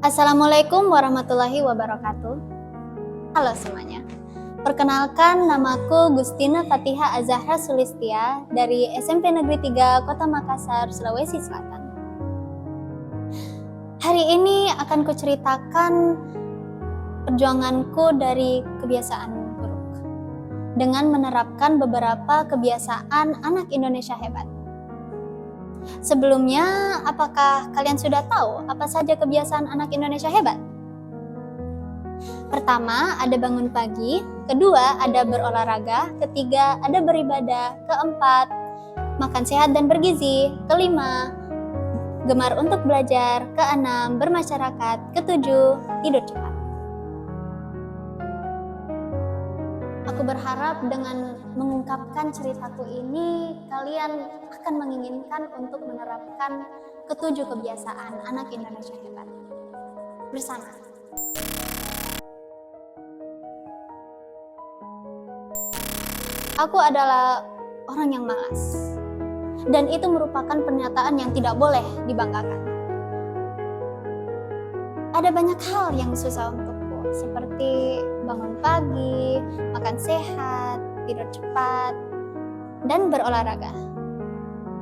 Assalamualaikum warahmatullahi wabarakatuh. Halo semuanya. Perkenalkan, namaku Gustina Fatiha Azahra Sulistia dari SMP Negeri 3 Kota Makassar, Sulawesi Selatan. Hari ini akan kuceritakan perjuanganku dari kebiasaan buruk dengan menerapkan beberapa kebiasaan anak Indonesia hebat. Sebelumnya, apakah kalian sudah tahu apa saja kebiasaan anak Indonesia hebat? Pertama, ada bangun pagi. Kedua, ada berolahraga. Ketiga, ada beribadah. Keempat, makan sehat dan bergizi. Kelima, gemar untuk belajar. Keenam, bermasyarakat. Ketujuh, tidur cepat. Aku berharap dengan mengungkapkan ceritaku ini, kalian akan menginginkan untuk menerapkan ketujuh kebiasaan anak Indonesia hebat. Bersama. Aku adalah orang yang malas. Dan itu merupakan pernyataan yang tidak boleh dibanggakan. Ada banyak hal yang susah untukku, seperti bangun pagi, makan sehat, tidur cepat, dan berolahraga.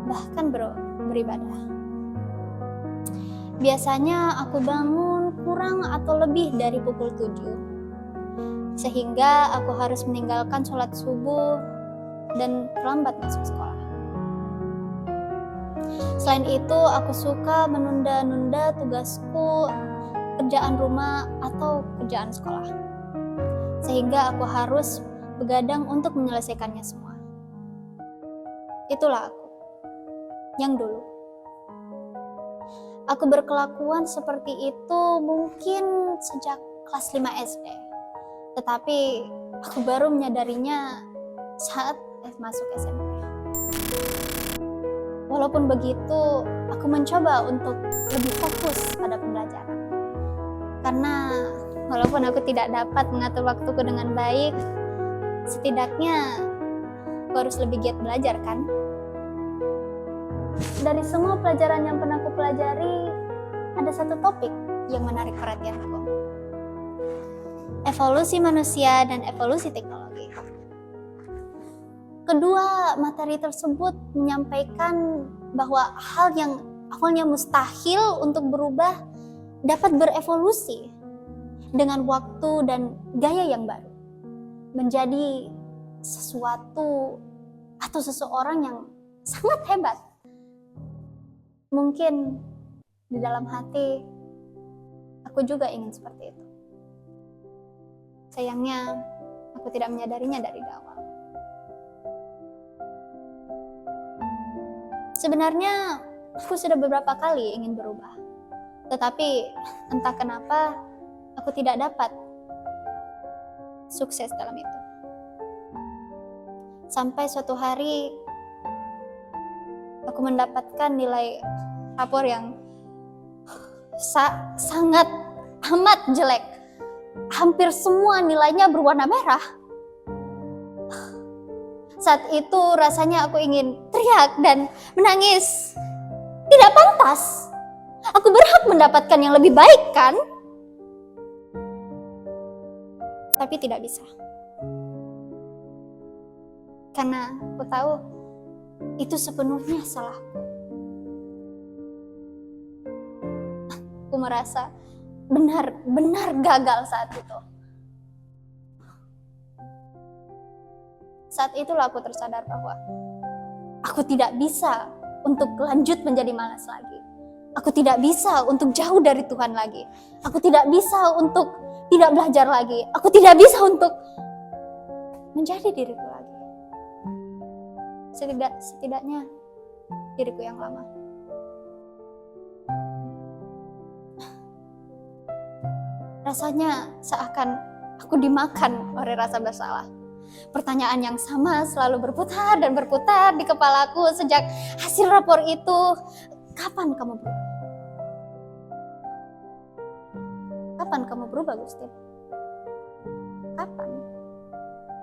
Bahkan beribadah. Biasanya aku bangun kurang atau lebih dari pukul 7. Sehingga aku harus meninggalkan sholat subuh dan terlambat masuk sekolah. Selain itu, aku suka menunda-nunda tugasku, kerjaan rumah, atau kerjaan sekolah. Sehingga aku harus begadang untuk menyelesaikannya semua. Itulah aku, yang dulu. Aku berkelakuan seperti itu mungkin sejak kelas 5 SD. Tetapi aku baru menyadarinya saat masuk SMP. Walaupun begitu, aku mencoba untuk lebih fokus pada pembelajaran. Karena walaupun aku tidak dapat mengatur waktuku dengan baik, setidaknya aku harus lebih giat belajar, kan? Dari semua pelajaran yang pernah aku pelajari, ada satu topik yang menarik perhatianku. Evolusi manusia dan evolusi teknologi. Kedua materi tersebut menyampaikan bahwa hal yang awalnya mustahil untuk berubah dapat berevolusi dengan waktu dan gaya yang baru, menjadi sesuatu atau seseorang yang sangat hebat. Mungkin di dalam hati aku juga ingin seperti itu. Sayangnya aku tidak menyadarinya dari awal. Sebenarnya aku sudah beberapa kali ingin berubah. Tetapi entah kenapa aku tidak dapat sukses dalam itu. Sampai suatu hari aku mendapatkan nilai rapor yang sangat amat jelek. Hampir semua nilainya berwarna merah. Saat itu rasanya aku ingin teriak dan menangis. Tidak pantas. Aku berhak mendapatkan yang lebih baik, kan? Tapi tidak bisa. Karena aku tahu itu sepenuhnya salahku. Aku merasa benar-benar gagal saat itu. Saat itulah aku tersadar bahwa aku tidak bisa untuk lanjut menjadi malas lagi. Aku tidak bisa untuk jauh dari Tuhan lagi. Aku tidak bisa untuk tidak belajar lagi. Aku tidak bisa untuk menjadi diriku lagi. Setidaknya diriku yang lama. Rasanya seakan aku dimakan oleh rasa bersalah. Pertanyaan yang sama selalu berputar dan berputar di kepalaku sejak hasil rapor itu. Kapan kamu berubah? Kapan kamu berubah, Gusti? Kapan?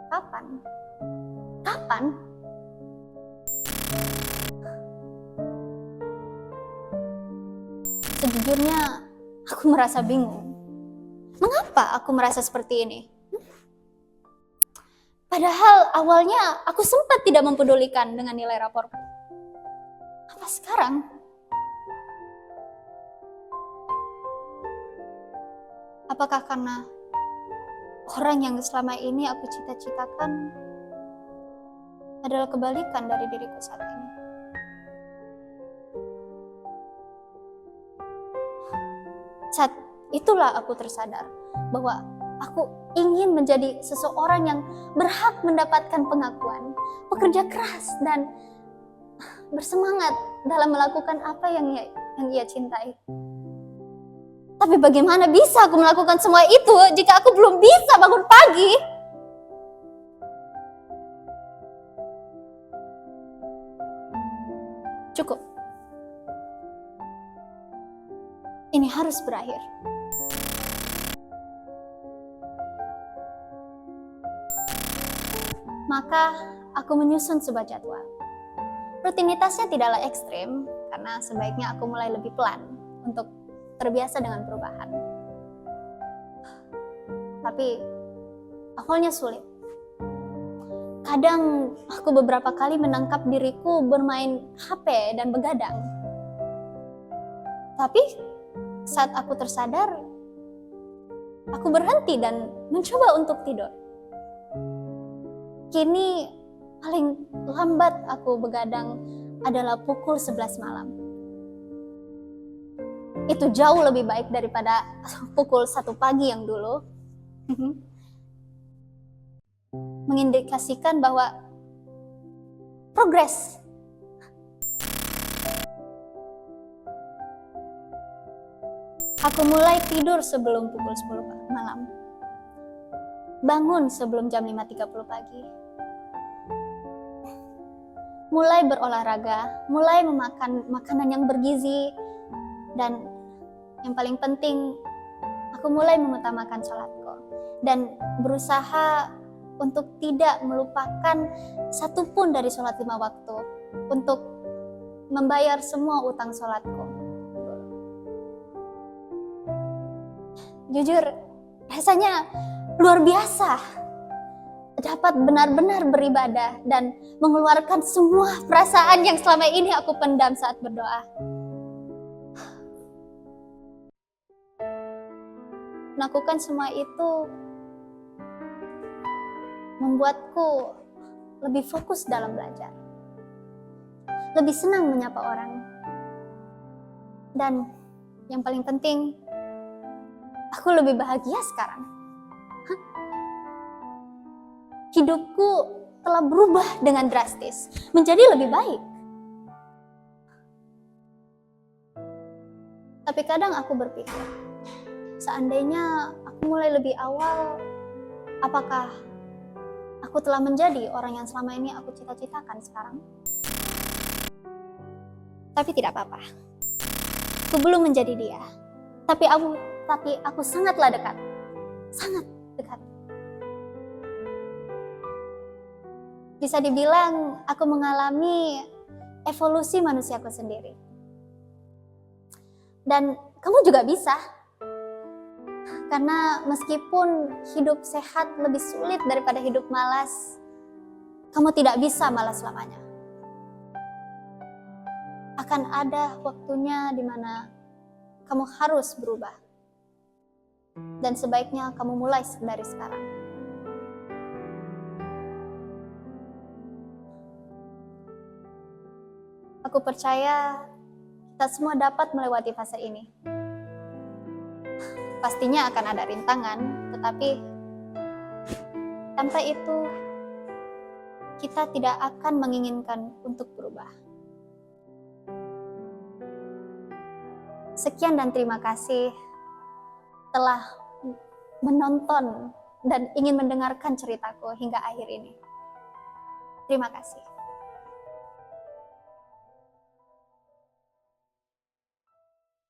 Kapan? Kapan? Sejujurnya Aku merasa bingung. Mengapa aku merasa seperti ini? Padahal awalnya aku sempat tidak mempedulikan dengan nilai raporku. Apa sekarang? Apakah karena orang yang selama ini aku cita-citakan adalah kebalikan dari diriku saat ini? Saat itulah aku tersadar bahwa aku ingin menjadi seseorang yang berhak mendapatkan pengakuan, bekerja keras dan bersemangat dalam melakukan apa yang ia cintai. Tapi bagaimana bisa aku melakukan semua itu jika aku belum bisa bangun pagi? Cukup. Ini harus berakhir. Maka aku menyusun sebuah jadwal. Rutinitasnya tidaklah ekstrim, karena sebaiknya aku mulai lebih pelan untuk terbiasa dengan perubahan. Tapi awalnya sulit. Kadang aku beberapa kali menangkap diriku bermain HP dan begadang. Tapi saat aku tersadar, aku berhenti dan mencoba untuk tidur. Kini paling lambat aku begadang adalah pukul 11 malam. Itu jauh lebih baik daripada pukul 1 pagi yang dulu. Mengindikasikan bahwa progres. Aku mulai tidur sebelum pukul 10 malam. Bangun sebelum jam 5.30 pagi. Mulai berolahraga, mulai memakan makanan yang bergizi, dan yang paling penting, aku mulai mengutamakan sholatku dan berusaha untuk tidak melupakan satupun dari sholat 5 waktu untuk membayar semua utang sholatku. Jujur, rasanya luar biasa dapat benar-benar beribadah dan mengeluarkan semua perasaan yang selama ini aku pendam saat berdoa. Melakukan semua itu membuatku lebih fokus dalam belajar, lebih senang menyapa orang, dan yang paling penting, aku lebih bahagia sekarang. Hidupku telah berubah dengan drastis, menjadi lebih baik. Tapi kadang aku berpikir, seandainya aku mulai lebih awal, apakah aku telah menjadi orang yang selama ini aku cita-citakan sekarang? Tapi tidak apa-apa. Aku belum menjadi dia. Tapi aku sangatlah dekat. Sangat dekat. Bisa dibilang aku mengalami evolusi manusiaku sendiri. Dan kamu juga bisa. Karena meskipun hidup sehat lebih sulit daripada hidup malas, kamu tidak bisa malas selamanya. Akan ada waktunya di mana kamu harus berubah. Dan sebaiknya kamu mulai dari sekarang. Aku percaya kita semua dapat melewati fase ini. Pastinya akan ada rintangan, tetapi tanpa itu kita tidak akan menginginkan untuk berubah. Sekian dan terima kasih telah menonton dan ingin mendengarkan ceritaku hingga akhir ini. Terima kasih.